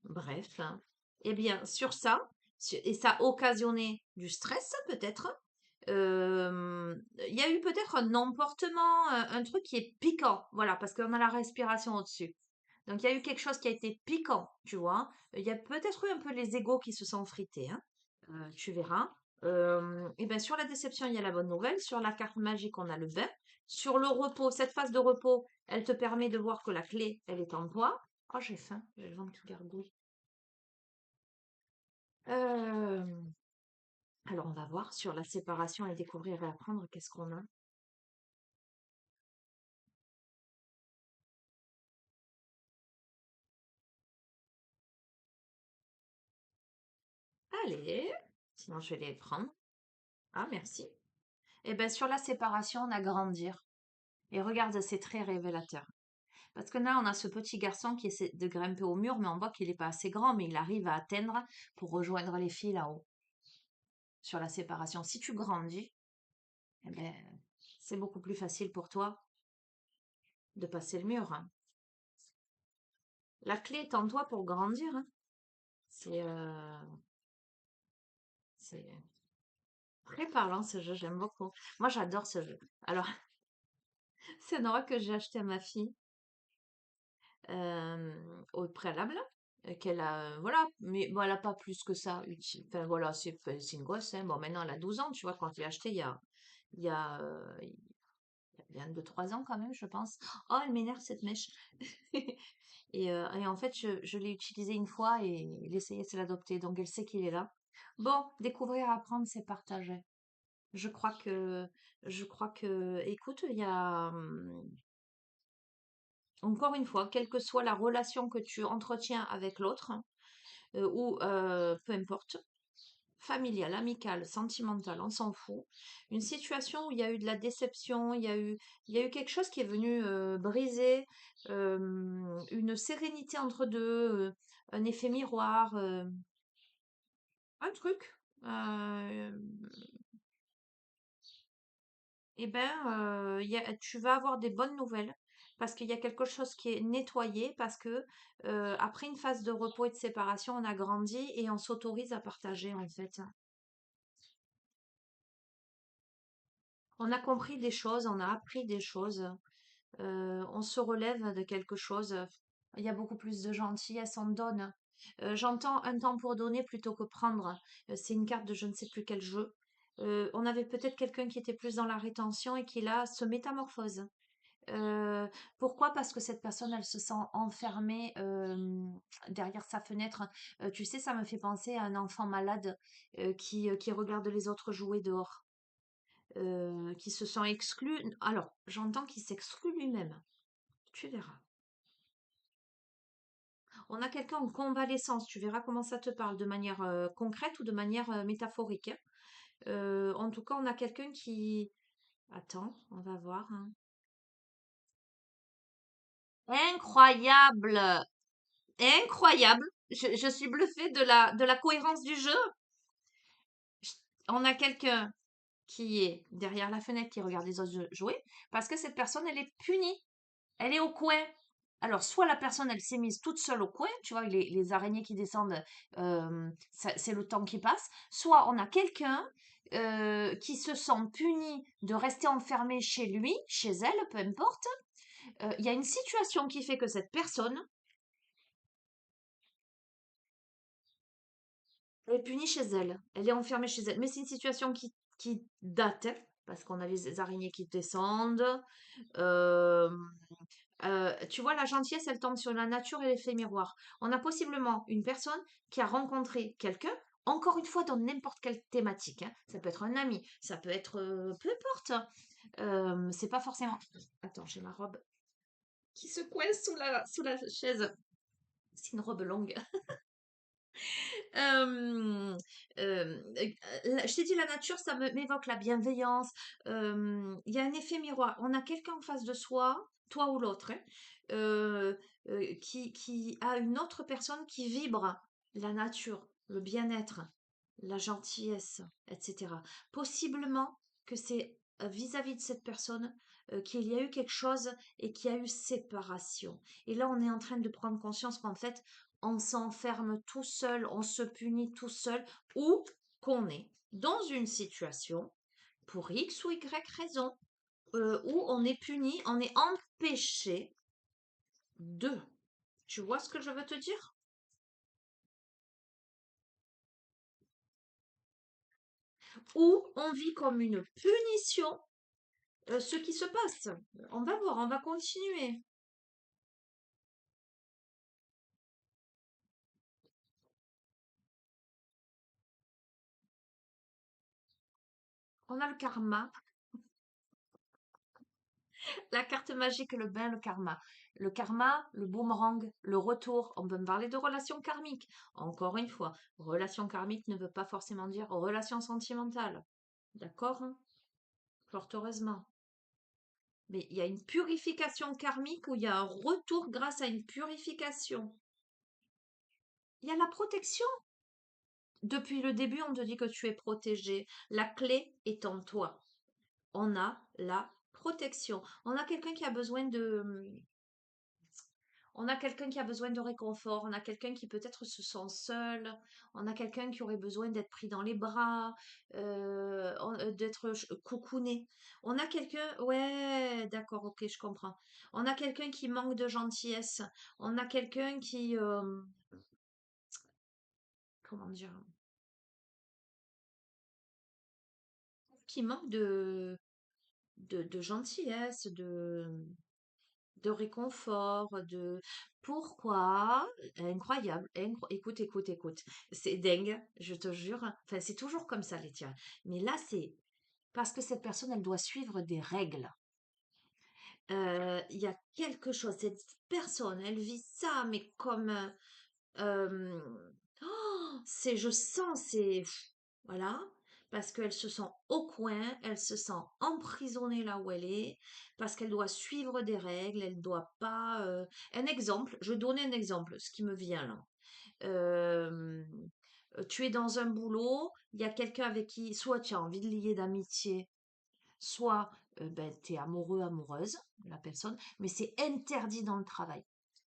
Bref, hein. Eh bien, sur ça, et ça a occasionné du stress peut-être. Il y a eu peut-être un emportement, un truc qui est piquant, voilà, parce qu'on a la respiration au-dessus. Donc il y a eu quelque chose qui a été piquant, tu vois. Il y a peut-être eu un peu les égos qui se sont frités, hein. Tu verras. Et bien sur la déception, il y a la bonne nouvelle. Sur la carte magique, on a le bain. Sur le repos, cette phase de repos, elle te permet de voir que la clé, elle est en toi. Oh, j'ai faim, j'ai le ventre qui gargouille. Euh, alors, on va voir sur la séparation et découvrir et apprendre qu'est-ce qu'on a. Allez, sinon je vais les prendre. Ah, merci. Eh bien, sur la séparation, on a grandir. Et regarde, c'est très révélateur. Parce que là, on a ce petit garçon qui essaie de grimper au mur, mais on voit qu'il n'est pas assez grand, mais il arrive à atteindre pour rejoindre les filles là-haut, sur la séparation. Si tu grandis, eh ben, c'est beaucoup plus facile pour toi de passer le mur, hein. La clé est en toi pour grandir, hein. C'est c'est très parlant ce jeu, j'aime beaucoup. Moi, j'adore ce jeu. Alors, c'est un aura que j'ai acheté à ma fille au préalable, qu'elle a, voilà, mais bon, elle a pas plus que ça. Enfin, voilà, c'est une gosse, hein. Bon, maintenant, elle a 12 ans, tu vois, quand je l'ai acheté, il y a, il y a bien 2-3 ans quand même, je pense. Oh, elle m'énerve cette mèche. Et en fait, je l'ai utilisé une fois et il essayait de l'adopter, donc elle sait qu'il est là. Bon, découvrir, apprendre, c'est partager. Je crois que, écoute, il y a, encore une fois, quelle que soit la relation que tu entretiens avec l'autre, ou peu importe, familiale, amicale, sentimentale, on s'en fout. Une situation où il y a eu de la déception, il y a eu quelque chose qui est venu briser une sérénité entre deux, un effet miroir, un truc. euh, Eh ben, tu vas avoir des bonnes nouvelles parce qu'il y a quelque chose qui est nettoyé, parce que après une phase de repos et de séparation, on a grandi et on s'autorise à partager en fait. On a compris des choses, on a appris des choses, on se relève de quelque chose. Il y a beaucoup plus de gentillesse, on donne. J'entends un temps pour donner plutôt que prendre. C'est une carte de je ne sais plus quel jeu. On avait peut-être quelqu'un qui était plus dans la rétention et qui là se métamorphose. Heu, Pourquoi? Parce que cette personne, elle se sent enfermée, derrière sa fenêtre. Tu sais, ça me fait penser à un enfant malade, qui regarde les autres jouer dehors, qui se sent exclu. Alors, j'entends qu'il s'exclut lui-même. Tu verras. On a quelqu'un en convalescence, tu verras comment ça te parle, de manière, concrète ou de manière, métaphorique, hein. En tout cas, on a quelqu'un qui attends, on va voir, hein. Incroyable! Incroyable. Je suis bluffée de la cohérence du jeu. On a quelqu'un qui est derrière la fenêtre qui regarde les autres jouer parce que cette personne, elle est punie. Elle est au coin. Alors, soit la personne, elle s'est mise toute seule au coin, tu vois, les araignées qui descendent, c'est le temps qui passe. Soit on a quelqu'un qui se sent puni de rester enfermé chez lui, chez elle, peu importe. Il y a une situation qui fait que cette personne, elle est punie chez elle. Elle est enfermée chez elle. Mais c'est une situation qui date, hein, parce qu'on a les araignées qui descendent. Euh, Tu vois, la gentillesse, elle tombe sur la nature et l'effet miroir. On a possiblement une personne qui a rencontré quelqu'un, Encore une fois, dans n'importe quelle thématique, hein. Ça peut être un ami, ça peut être peu importe, hein. C'est pas forcément. Attends, j'ai ma robe qui se coince sous la chaise. C'est une robe longue. Euh, je t'ai dit, la nature, m'évoque la bienveillance. Il y a un effet miroir. On a quelqu'un en face de soi, toi ou l'autre, hein, euh, qui a une autre personne qui vibre la nature, le bien-être, la gentillesse, etc. Possiblement que c'est vis-à-vis de cette personne qu'il y a eu quelque chose et qu'il y a eu séparation. Et là, on est en train de prendre conscience qu'en fait, on s'enferme tout seul, on se punit tout seul, ou qu'on est dans une situation, pour X ou Y raison, où on est puni, on est empêché de. Tu vois ce que je veux te dire? Ou on vit comme une punition ce qui se passe. On va voir, on va continuer. On a le karma, la carte magique, le bain, le karma. Le karma, le boomerang, le retour. On peut me parler de relations karmiques. Encore une fois, relation karmique ne veut pas forcément dire relation sentimentale. D'accord, hein? Fort heureusement. Mais il y a une purification karmique où il y a un retour grâce à une purification. Il y a la protection. Depuis le début, on te dit que tu es protégé. La clé est en toi. On a la protection. On a quelqu'un qui a besoin de réconfort, on a quelqu'un qui peut-être se sent seul, on a quelqu'un qui aurait besoin d'être pris dans les bras, d'être coucouné. On a quelqu'un, ouais, d'accord, ok, je comprends. On a quelqu'un qui manque de gentillesse. On a quelqu'un comment dire, qui manque de gentillesse, de réconfort, de pourquoi? Incroyable. Écoute, écoute, écoute. C'est dingue, je te jure. Enfin, c'est toujours comme ça, les tiens. Mais là, c'est parce que cette personne, elle doit suivre des règles. Il y a quelque chose. Cette personne, elle vit ça, mais comme euh, je sens, voilà, parce qu'elle se sent au coin, elle se sent emprisonnée là où elle est, parce qu'elle doit suivre des règles, elle doit pas. Un exemple, je vais donner un exemple, ce qui me vient là. Euh, Tu es dans un boulot, il y a quelqu'un avec qui, soit tu as envie de lier d'amitié, soit ben, tu es amoureux, amoureuse de la personne, mais c'est interdit dans le travail.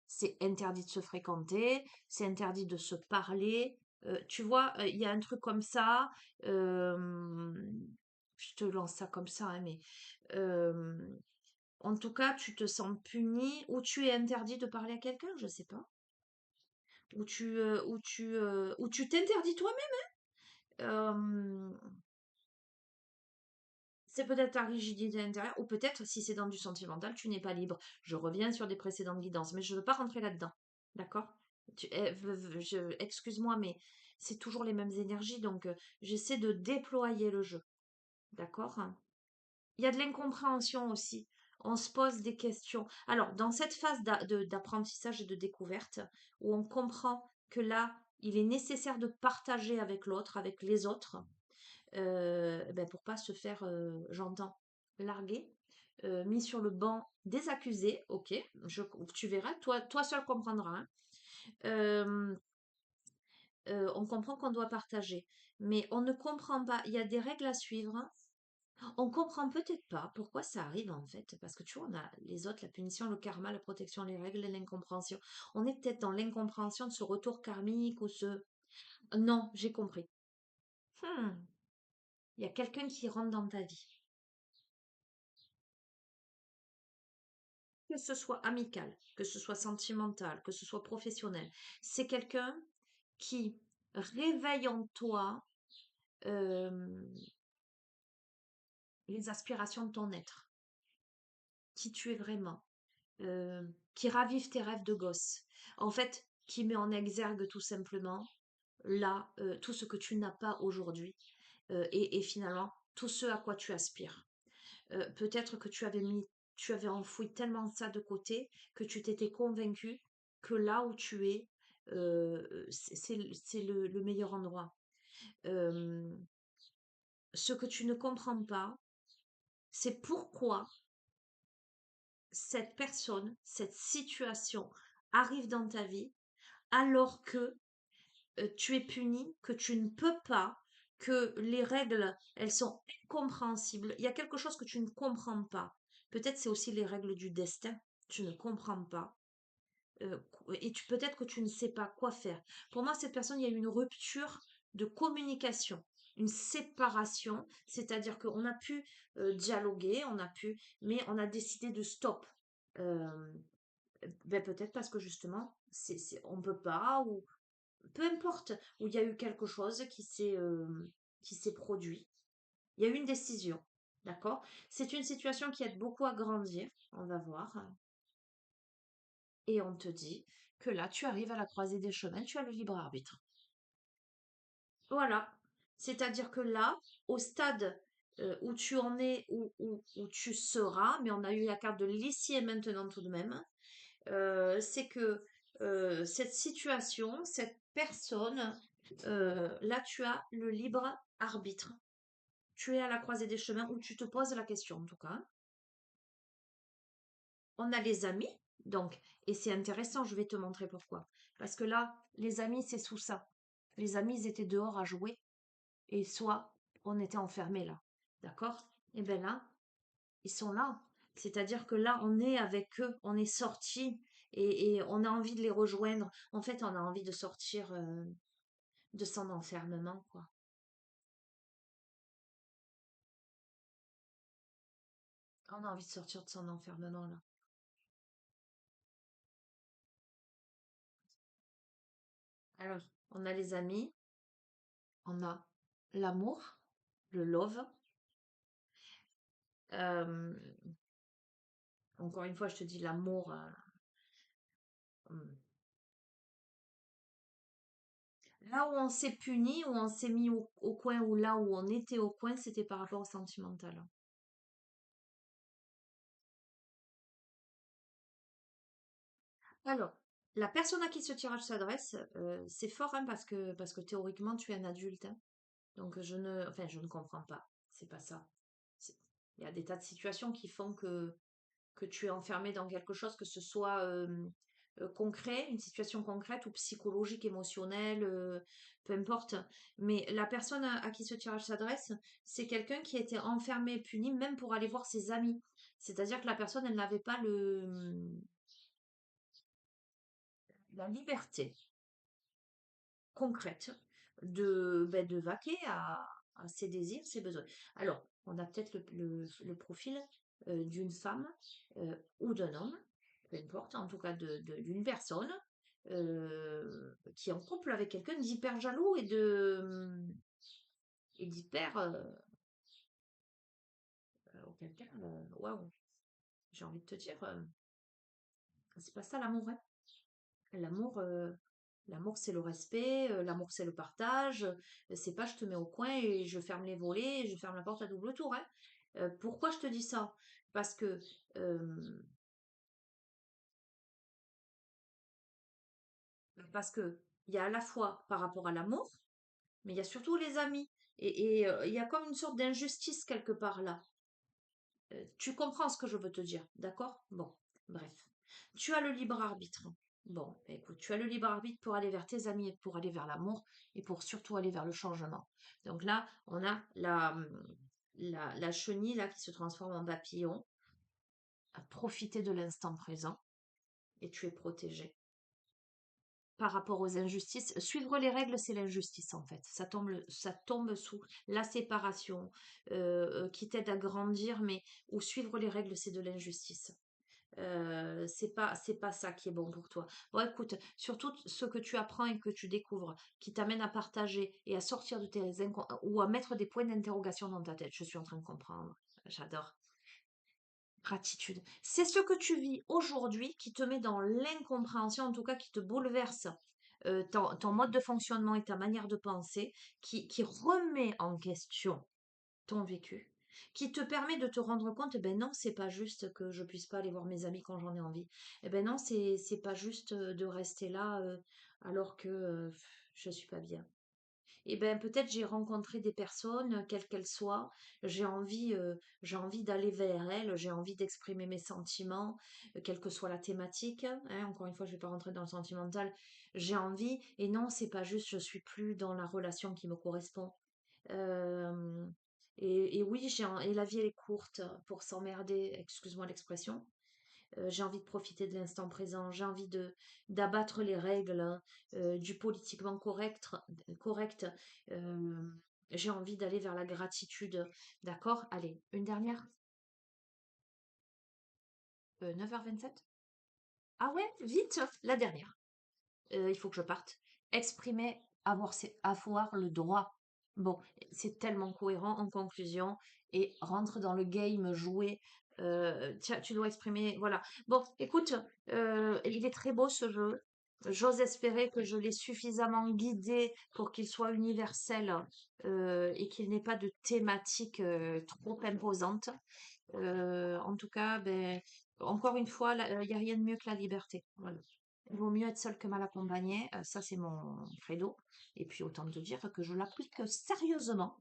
C'est interdit de se fréquenter, c'est interdit de se parler. Tu vois, il y a un truc comme ça. euh, je te lance ça comme ça, hein, mais euh, en tout cas, tu te sens puni ou tu es interdit de parler à quelqu'un, je sais pas. Ou tu t'interdis toi-même. Euh, c'est peut-être ta rigidité intérieure, ou peut-être si c'est dans du sentimental, tu n'es pas libre. Je reviens sur des précédentes guidances, mais je ne veux pas rentrer là-dedans. D'accord? Excuse-moi, mais c'est toujours les mêmes énergies, donc j'essaie de déployer le jeu. D'accord? Il y a de l'incompréhension aussi. On se pose des questions. Alors, dans cette phase d'apprentissage et de découverte, où on comprend que là, il est nécessaire de partager avec l'autre, avec les autres, ben pour pas se faire, j'entends, larguer, mis sur le banc des accusés, ok, tu verras, toi seul comprendras, hein. Euh, on comprend qu'on doit partager, mais on ne comprend pas, il y a des règles à suivre, hein. On comprend peut-être pas pourquoi ça arrive en fait, parce que tu vois, on a les autres, la punition, le karma, la protection, les règles et l'incompréhension. On est peut-être dans l'incompréhension de ce retour karmique ou ce... Non, j'ai compris. Hmm, il y a quelqu'un qui rentre dans ta vie. Que ce soit amical, que ce soit sentimental, que ce soit professionnel, c'est quelqu'un qui réveille en toi euh, les aspirations de ton être, qui tu es vraiment, qui ravive tes rêves de gosse. En fait, qui met en exergue tout simplement là, tout ce que tu n'as pas aujourd'hui et finalement tout ce à quoi tu aspires. Peut-être que tu avais enfoui tellement ça de côté que tu t'étais convaincu que là où tu es, c'est le meilleur endroit. Euh, Ce que tu ne comprends pas, c'est pourquoi cette personne, cette situation arrive dans ta vie alors que tu es puni, que tu ne peux pas, que les règles, elles sont incompréhensibles. Il y a quelque chose que tu ne comprends pas. Peut-être c'est aussi les règles du destin. Tu ne comprends pas. Et peut-être que tu ne sais pas quoi faire. Pour moi, cette personne, il y a eu une rupture de communication, une séparation, c'est-à-dire qu'on a pu dialoguer, mais on a décidé de stop. Euh, ben peut-être parce que justement, on peut pas, ou peu importe, où il y a eu quelque chose qui s'est produit. Il y a eu une décision, d'accord? C'est une situation qui aide beaucoup à grandir, on va voir. Et on te dit que là, tu arrives à la croisée des chemins, tu as le libre arbitre. Voilà. C'est-à-dire que là, au stade où tu en es, où tu seras, mais on a eu la carte de l'ici et maintenant tout de même, c'est que cette situation, cette personne, là, tu as le libre arbitre. Tu es à la croisée des chemins où tu te poses la question, en tout cas. On a les amis, donc, et c'est intéressant, je vais te montrer pourquoi. Parce que là, les amis, c'est sous ça. Les amis, ils étaient dehors à jouer, et soit on était enfermés là. D'accord? Et bien là, ils sont là. C'est-à-dire que là, on est avec eux, on est sortis, et on a envie de les rejoindre. En fait, on a envie de sortir de son enfermement, quoi. On a envie de sortir de son enfermement, là. Alors, on a les amis, on a l'amour, le love. Euh, Encore une fois, je te dis l'amour. Hmm. Là où on s'est puni, où on s'est mis au coin, ou là où on était au coin, c'était par rapport au sentimental. Alors, la personne à qui ce tirage s'adresse, c'est fort hein, parce que théoriquement tu es un adulte, hein. Donc je ne comprends pas. C'est pas ça. C'est- Il y a des tas de situations qui font que tu es enfermé dans quelque chose, que ce soit concret, une situation concrète ou psychologique, émotionnelle, peu importe. Mais la personne à qui ce tirage s'adresse, c'est quelqu'un qui a été enfermé, puni, même pour aller voir ses amis. C'est-à-dire que la personne, elle n'avait pas la liberté concrète de vaquer à ses désirs, ses besoins. Alors, on a peut-être le profil d'une femme ou d'un homme, peu importe, en tout cas d'une personne qui est en couple avec quelqu'un d'hyper jaloux et d'hyper auquel cas, waouh, j'ai envie de te dire, c'est pas ça l'amour, hein. L'amour, l'amour c'est le respect, l'amour c'est le partage. C'est pas je te mets au coin et je ferme les volets, et je ferme la porte à double tour, hein. Pourquoi je te dis ça? Parce que parce que il y a à la fois par rapport à l'amour, mais il y a surtout les amis. Il y a comme une sorte d'injustice quelque part là. Tu comprends ce que je veux te dire, d'accord? Bon, bref. Tu as le libre arbitre. Bon, bah, écoute, tu as le libre arbitre pour aller vers tes amis et pour aller vers l'amour et pour surtout aller vers le changement. Donc là, on a la chenille là qui se transforme en papillon. À profiter de l'instant présent et tu es protégé. Par rapport aux injustices, suivre les règles, c'est l'injustice en fait. Ça tombe sous la séparation qui t'aide à grandir, mais où suivre les règles, c'est de l'injustice. C'est pas ça qui est bon pour toi. Bon, écoute, surtout ce que tu apprends et que tu découvres, qui t'amène à partager et à sortir de ou à mettre des points d'interrogation dans ta tête. Je suis en train de comprendre. J'adore. Gratitude. C'est ce que tu vis aujourd'hui qui te met dans l'incompréhension, en tout cas qui te bouleverse. ton mode de fonctionnement et ta manière de penser qui remet en question ton vécu, qui te permet de te rendre compte, eh ben non, c'est pas juste que je puisse pas aller voir mes amis quand j'en ai envie. Eh ben non, c'est pas juste de rester là alors que je suis pas bien. Eh ben peut-être j'ai rencontré des personnes, quelles qu'elles soient, j'ai envie d'aller vers elles, j'ai envie d'exprimer mes sentiments, quelle que soit la thématique, hein. Encore une fois, je vais pas rentrer dans le sentimental. J'ai envie, et non, c'est pas juste, je suis plus dans la relation qui me correspond. Euh, et oui, et la vie elle est courte pour s'emmerder, excuse-moi l'expression. J'ai envie de profiter de l'instant présent, j'ai envie de d'abattre les règles du politiquement correct. euh, j'ai envie d'aller vers la gratitude. D'accord? Allez, une dernière. 9h27. Ah ouais, vite, la dernière. Il faut que je parte. Exprimer, avoir le droit. Bon, c'est tellement cohérent en conclusion. Et rentre dans le game, jouer. Tiens, tu dois exprimer. Voilà. Bon, écoute, il est très beau ce jeu. J'ose espérer que je l'ai suffisamment guidé pour qu'il soit universel et qu'il n'ait pas de thématique trop imposante. En tout cas, ben, encore une fois, il n'y a rien de mieux que la liberté. Voilà. Il vaut mieux être seul que mal accompagné. Ça, c'est mon credo. Et puis, autant te dire que je l'applique sérieusement.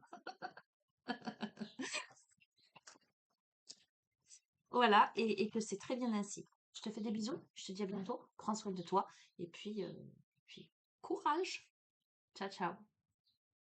Voilà, et que c'est très bien ainsi. Je te fais des bisous. Je te dis à bientôt. Prends soin de toi. Et puis courage. Ciao, ciao.